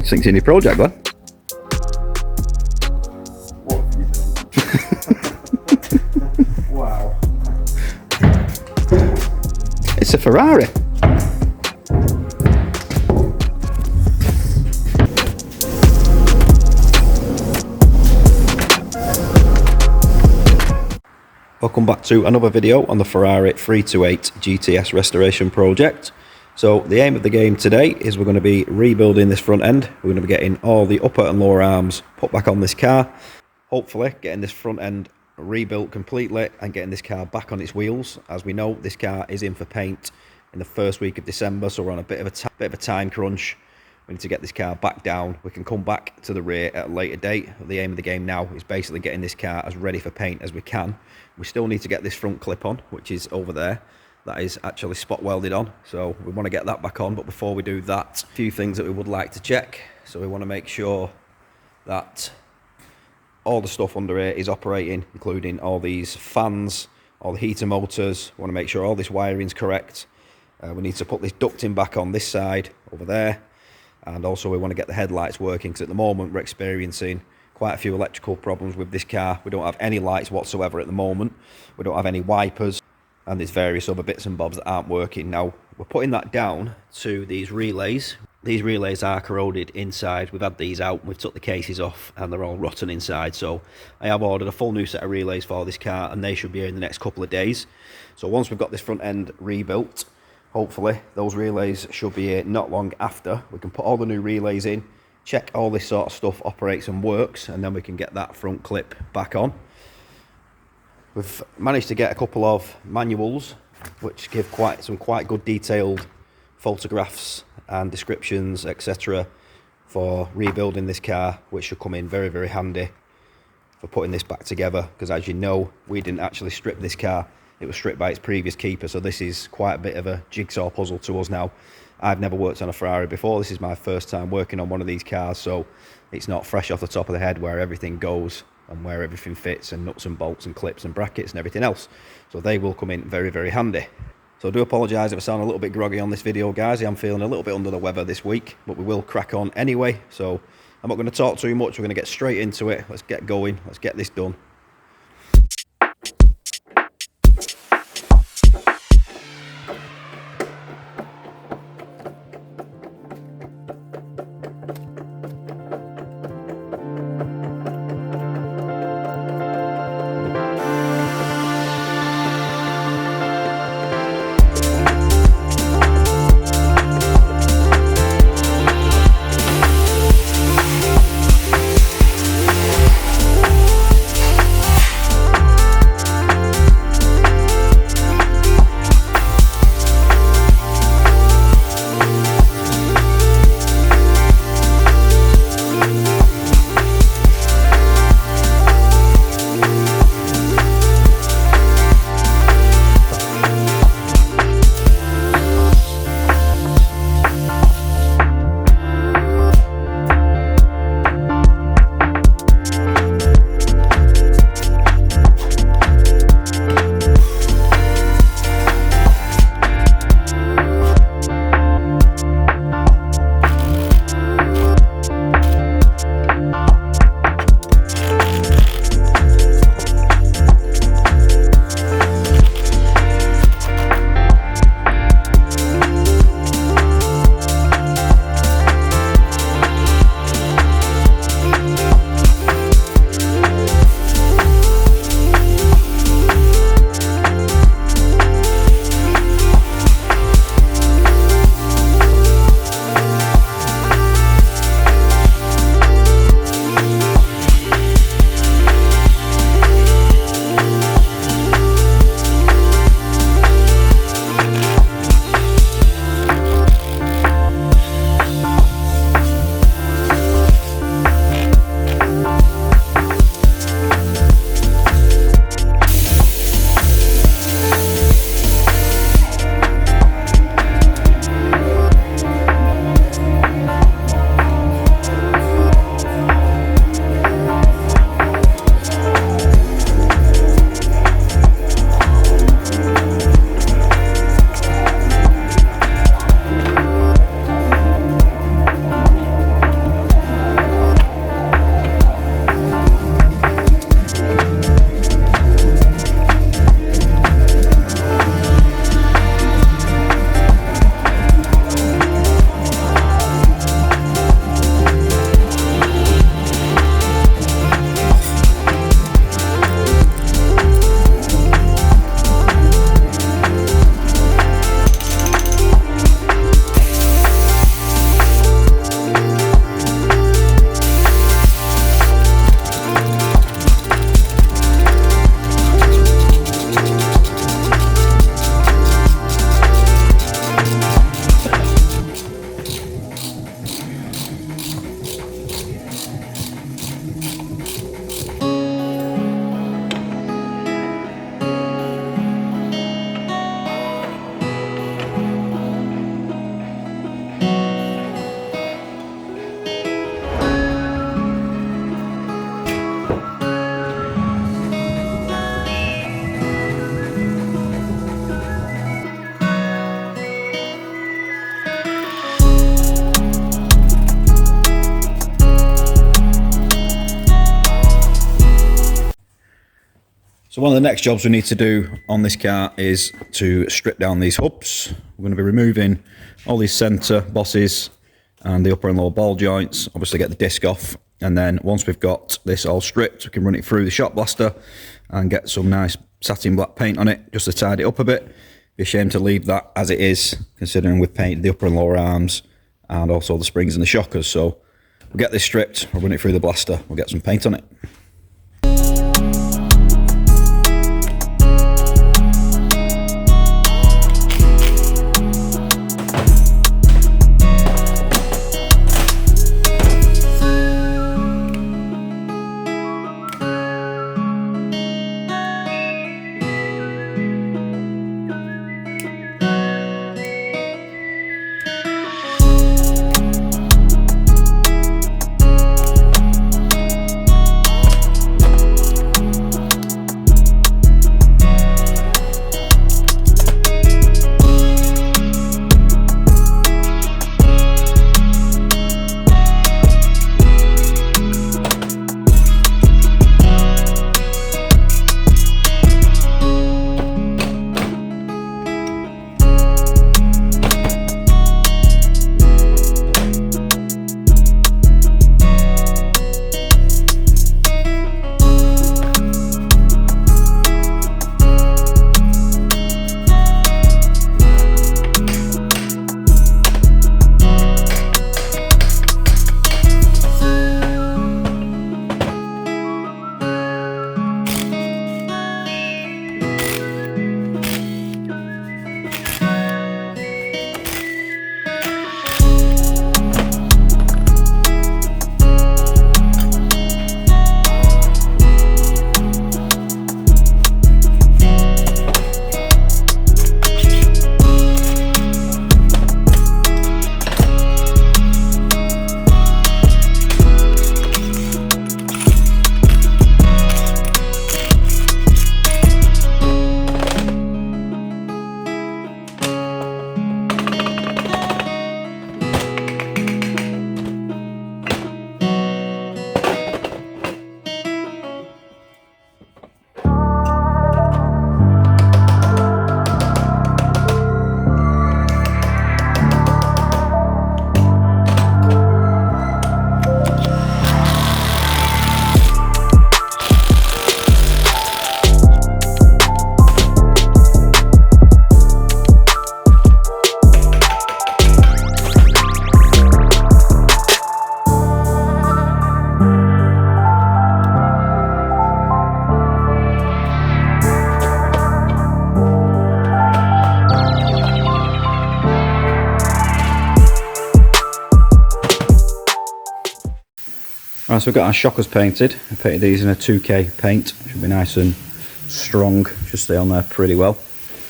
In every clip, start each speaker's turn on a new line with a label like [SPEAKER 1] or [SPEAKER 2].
[SPEAKER 1] Synced in your project, Glenn.
[SPEAKER 2] What have you done? Wow.
[SPEAKER 1] It's a Ferrari. Welcome back to another video on the Ferrari 328 GTS restoration project. So the aim of the game today is we're going to be rebuilding this front end. We're going to be getting all the upper and lower arms put back on this car. Hopefully getting this front end rebuilt completely and getting this car back on its wheels. As we know, this car is in for paint in the first week of December, so we're on a bit of a time crunch. We need to get this car back down. We can come back to the rear at a later date. The aim of the game now is basically getting this car as ready for paint as we can. We still need to get this front clip on, which is over there. That is actually spot welded on, so we want to get that back on. But before we do that, a few things that we would like to check. So we want to make sure that all the stuff under here is operating, including all these fans, all the heater motors. We want to make sure all this wiring is correct. We need to put this ducting back on this side over there. And also we want to get the headlights working, because at the moment we're experiencing quite a few electrical problems with this car. We don't have any lights whatsoever at the moment. We don't have any wipers, and there's various other bits and bobs that aren't working. Now we're putting that down to these relays. These relays are corroded inside. We've had these out, we've took the cases off, and they're all rotten inside. So I have ordered a full new set of relays for this car, and they should be here in the next couple of days. So once we've got this front end rebuilt, hopefully those relays should be here not long after. We can put all the new relays in, check all this sort of stuff operates and works, and then we can get that front clip back on. We've managed to get a couple of manuals which give some quite good detailed photographs and descriptions, etc., for rebuilding this car, which should come in very, very handy for putting this back together, because as you know, we didn't actually strip this car. It was stripped by its previous keeper, so this is quite a bit of a jigsaw puzzle to us now. I've never worked on a Ferrari before. This is my first time working on one of these cars, so it's not fresh off the top of the head where everything goes and where everything fits, and nuts and bolts and clips and brackets and everything else. So they will come in very, very handy. So I do apologise if I sound a little bit groggy on this video, guys. I'm feeling a little bit under the weather this week, but we will crack on anyway. So I'm not going to talk too much. We're going to get straight into it. Let's get going. Let's get this done. So one of the next jobs we need to do on this car is to strip down these hubs. We're going to be removing all these centre bosses and the upper and lower ball joints, obviously get the disc off, and then once we've got this all stripped, we can run it through the shot blaster and get some nice satin black paint on it just to tidy it up a bit. Be a shame to leave that as it is, considering we've painted the upper and lower arms and also the springs and the shockers. So we'll get this stripped, we'll run it through the blaster, we'll get some paint on it. Right, so we've got our shockers painted. I painted these in a 2K paint. Should be nice and strong, should stay on there pretty well.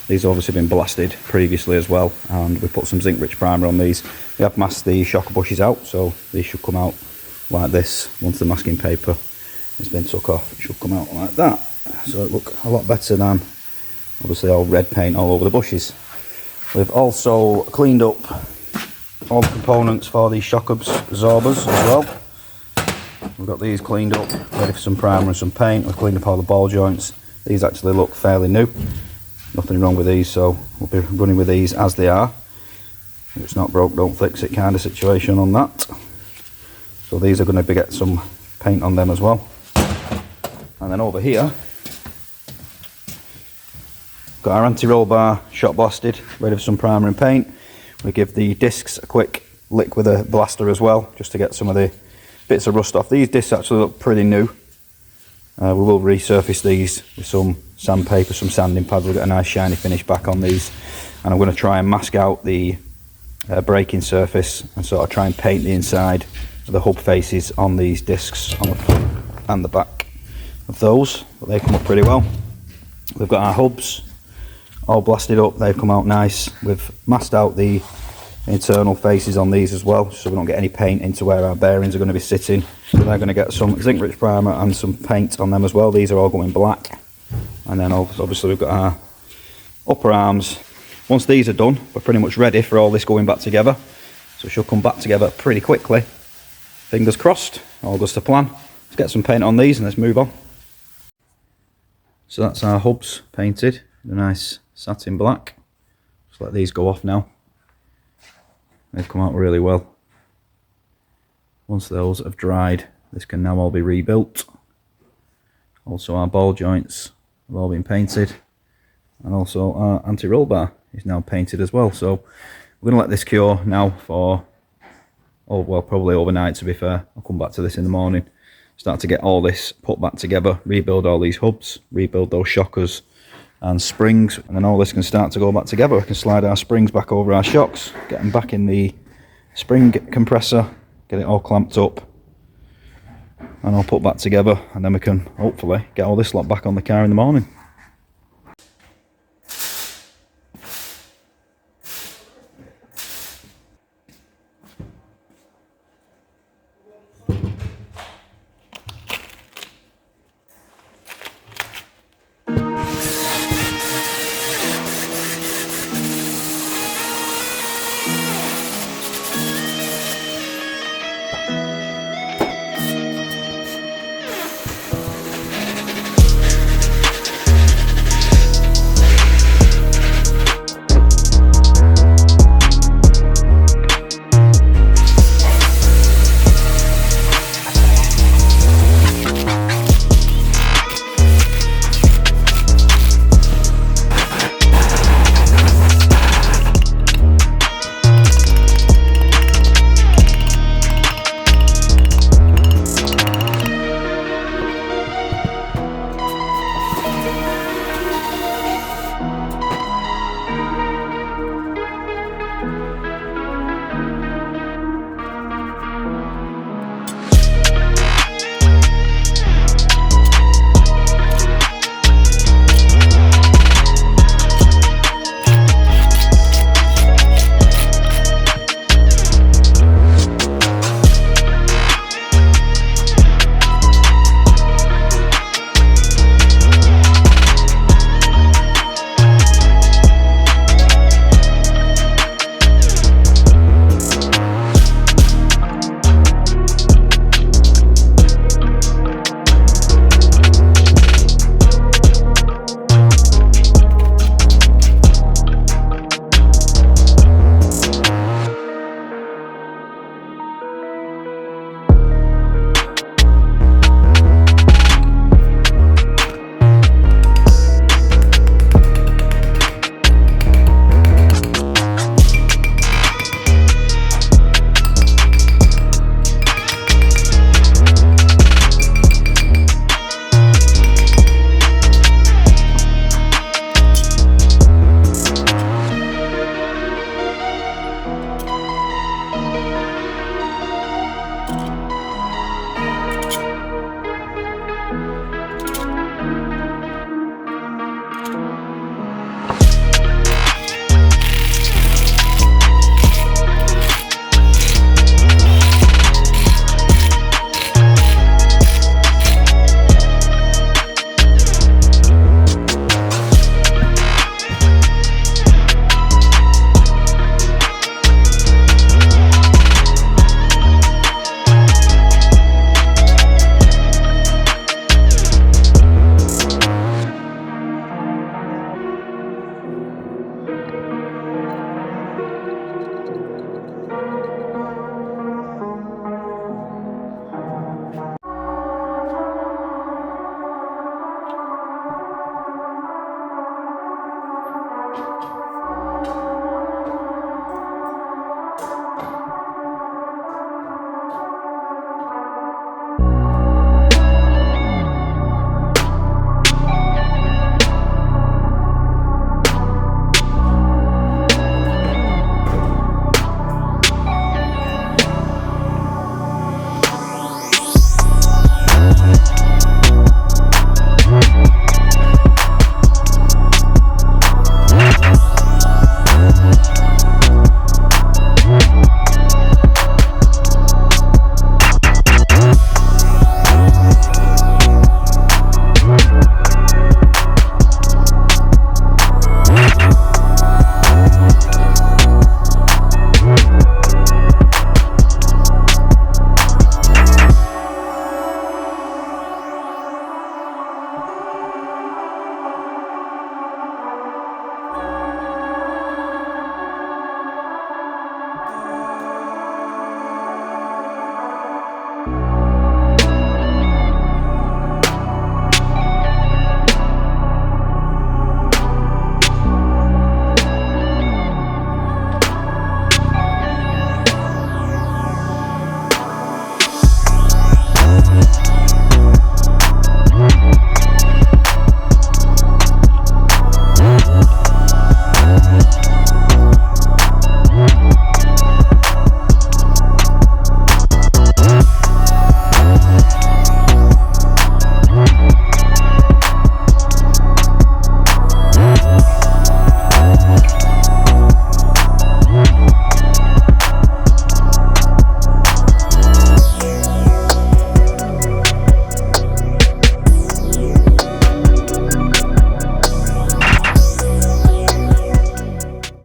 [SPEAKER 1] These have obviously been blasted previously as well, and we put some zinc rich primer on these. We have masked the shocker bushes out, so these should come out like this. Once the masking paper has been took off, it should come out like that. So it look a lot better than obviously all red paint all over the bushes. We've also cleaned up all the components for these shock absorbers as well. We've got these cleaned up, ready for some primer and some paint. We've cleaned up all the ball joints. These actually look fairly new. Nothing wrong with these, so we'll be running with these as they are. If it's not broke, don't fix it kind of situation on that. So these are going to get some paint on them as well. And then over here, got our anti-roll bar shot blasted, ready for some primer and paint. We give the discs a quick lick with a blaster as well, just to get some of the bits of rust off. These discs actually look pretty new. We will resurface these with some sandpaper, some sanding pads. We'll get a nice shiny finish back on these. And I'm going to try and mask out the braking surface and sort of try and paint the inside of the hub faces on these discs on the front and the back of those. But they come up pretty well. We've got our hubs all blasted up. They've come out nice. We've masked out the internal faces on these as well, so we don't get any paint into where our bearings are going to be sitting. So they're going to get some zinc rich primer and some paint on them as well. These are all going black. And then obviously we've got our upper arms. Once these are done, we're pretty much ready for all this going back together. So it should come back together pretty quickly. Fingers crossed, all goes to plan. Let's get some paint on these and let's move on. So that's our hubs painted in a nice satin black. Just let these go off now. They've come out really well. Once those have dried, this can now all be rebuilt. Also our ball joints have all been painted, and also our anti-roll bar is now painted as well. So we're going to let this cure now for, oh well, probably overnight to be fair. I'll come back to this in the morning. Start to get all this put back together, rebuild all these hubs, rebuild those shockers and springs, and then all this can start to go back together. We can slide our springs back over our shocks, get them back in the spring compressor, get it all clamped up and all put back together, and then we can hopefully get all this lot back on the car in the morning.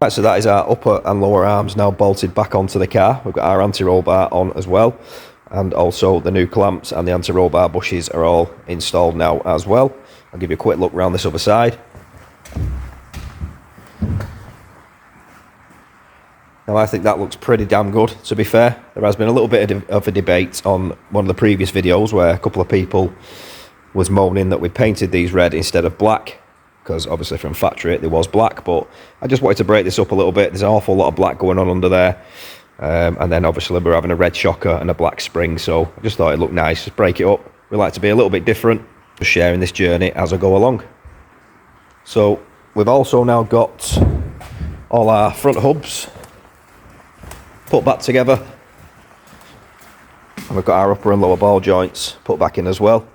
[SPEAKER 1] Right, so that is our upper and lower arms now bolted back onto the car. We've got our anti-roll bar on as well, and also the new clamps and the anti-roll bar bushes are all installed now as well. I'll give you a quick look around this other side. Now I think that looks pretty damn good, to be fair. There has been a little bit of a debate on one of the previous videos where a couple of people was moaning that we painted these red instead of black, because obviously from factory it was black, but I just wanted to break this up a little bit. There's an awful lot of black going on under there, and then obviously we're having a red shocker and a black spring, so I just thought it looked nice. Just break it up. We like to be a little bit different, just sharing this journey as I go along. So we've also now got all our front hubs put back together, and we've got our upper and lower ball joints put back in as well.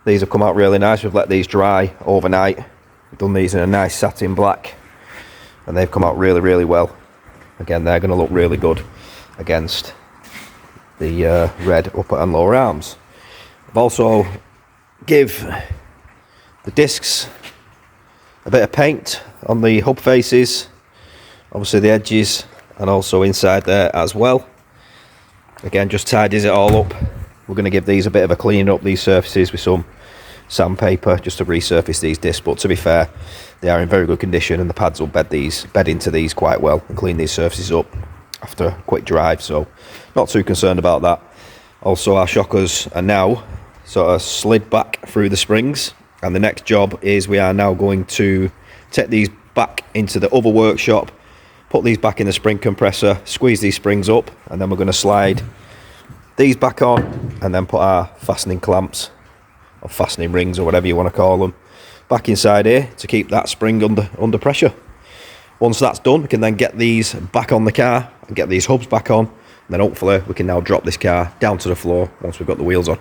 [SPEAKER 1] These have come out really nice. We've let these dry overnight. We've done these in a nice satin black, and they've come out really, really well. Again, they're going to look really good against the red upper and lower arms. I've also give the discs a bit of paint on the hub faces, obviously the edges, and also inside there as well. Again, just tidies it all up. We're going to give these a bit of a clean up, these surfaces, with some sandpaper just to resurface these discs, but to be fair, they are in very good condition, and the pads will bed into these quite well and clean these surfaces up after a quick drive, so not too concerned about that. Also, our shockers are now sort of slid back through the springs, and the next job is we are now going to take these back into the other workshop, put these back in the spring compressor, squeeze these springs up, and then we're going to slide these back on and then put our fastening clamps or fastening rings or whatever you want to call them back inside here to keep that spring under pressure. Once that's done, we can then get these back on the car and get these hubs back on, and then hopefully we can now drop this car down to the floor once we've got the wheels on.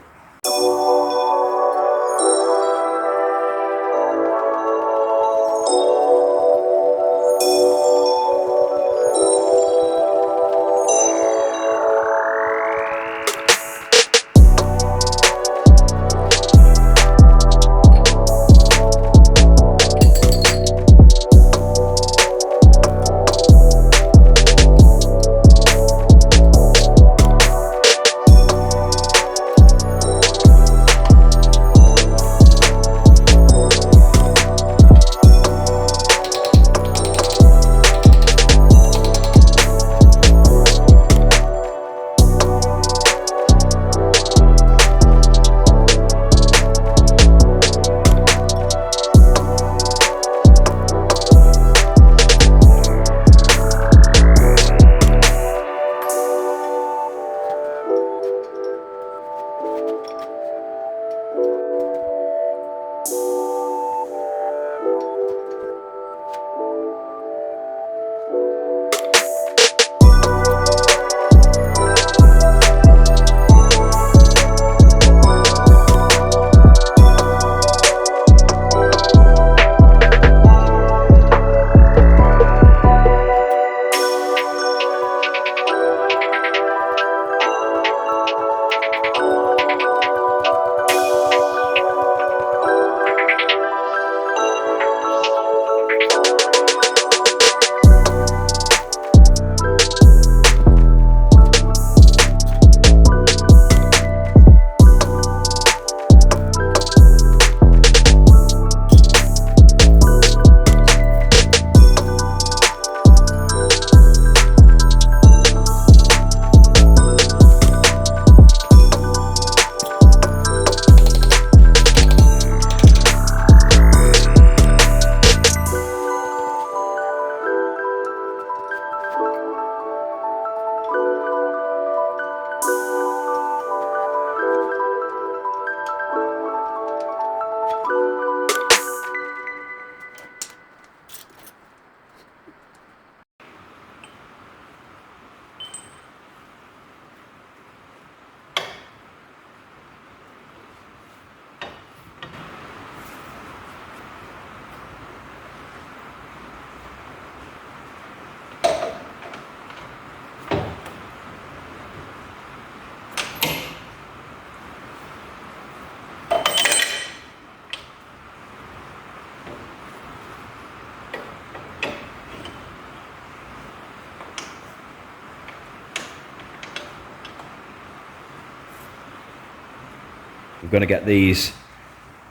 [SPEAKER 1] We're going to get these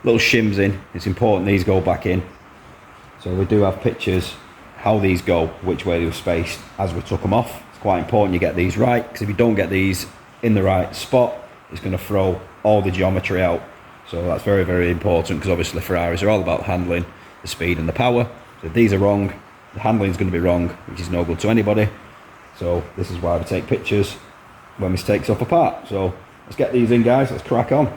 [SPEAKER 1] little shims in. It's important these go back in. So we do have pictures how these go, which way they were spaced as we took them off. It's quite important you get these right, because if you don't get these in the right spot, it's going to throw all the geometry out. So that's very, very important, because obviously Ferraris are all about handling, the speed and the power. So if these are wrong, the handling is going to be wrong, which is no good to anybody. So this is why we take pictures when we take stuff apart. So let's get these in, guys. Let's crack on.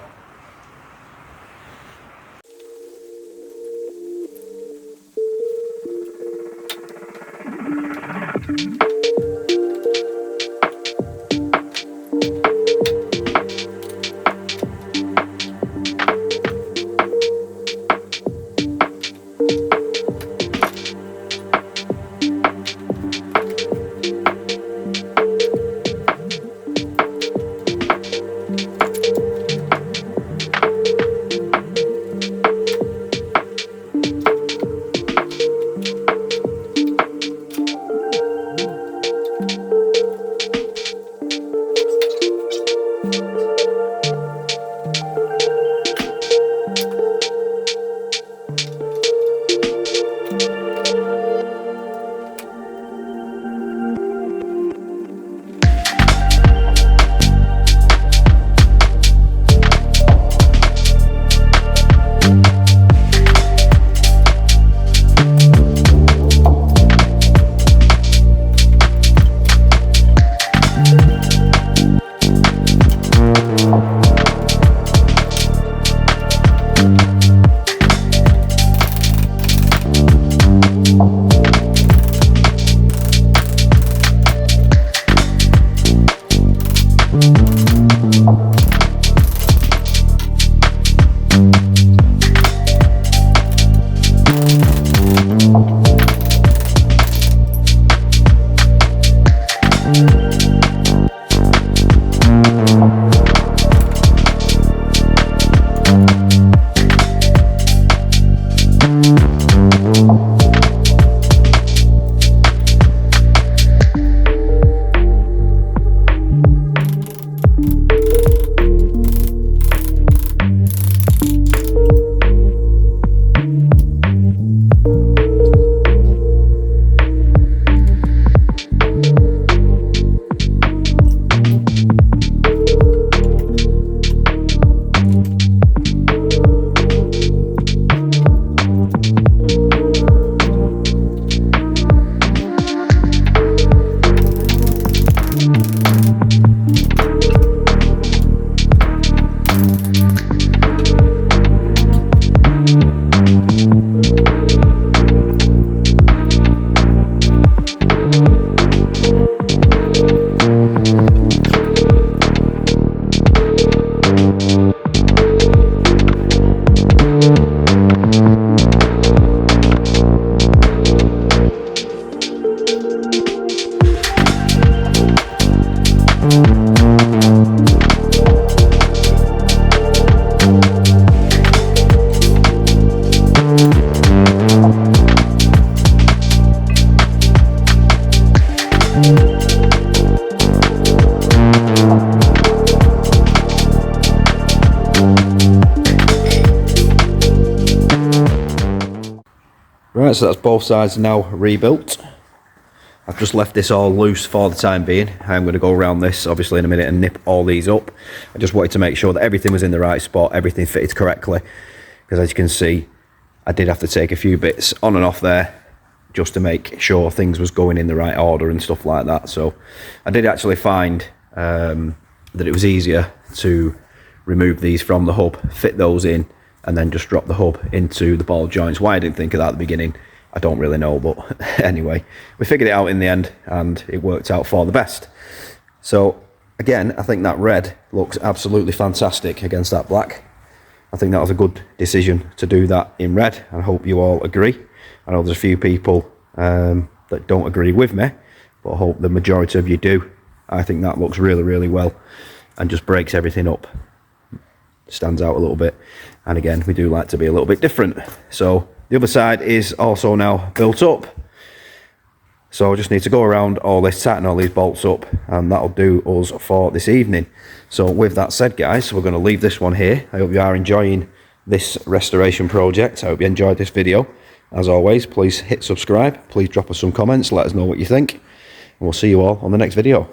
[SPEAKER 1] Right, so that's both sides now rebuilt. I've just left this all loose for the time being. I'm going to go around this obviously in a minute and nip all these up. I just wanted to make sure that everything was in the right spot, everything fitted correctly, because as you can see, I did have to take a few bits on and off there just to make sure things was going in the right order and stuff like that. So I did actually find that it was easier to remove these from the hub, fit those in, and then just drop the hub into the ball joints. Why I didn't think of that at the beginning, I don't really know, but anyway, we figured it out in the end and it worked out for the best. So again, I think that red looks absolutely fantastic against that black. I think that was a good decision to do that in red, and I hope you all agree. I know there's a few people that don't agree with me, but I hope the majority of you do. I think that looks really, really well and just breaks everything up. Stands out a little bit, and again, we do like to be a little bit different. So the other side is also now built up, so I just need to go around all this, tighten all these bolts up, and that'll do us for this evening. So with that said, guys, we're going to leave this one here. I hope you are enjoying this restoration project. I hope you enjoyed this video. As always, please hit subscribe. Please drop us some comments. Let us know what you think. And we'll see you all on the next video.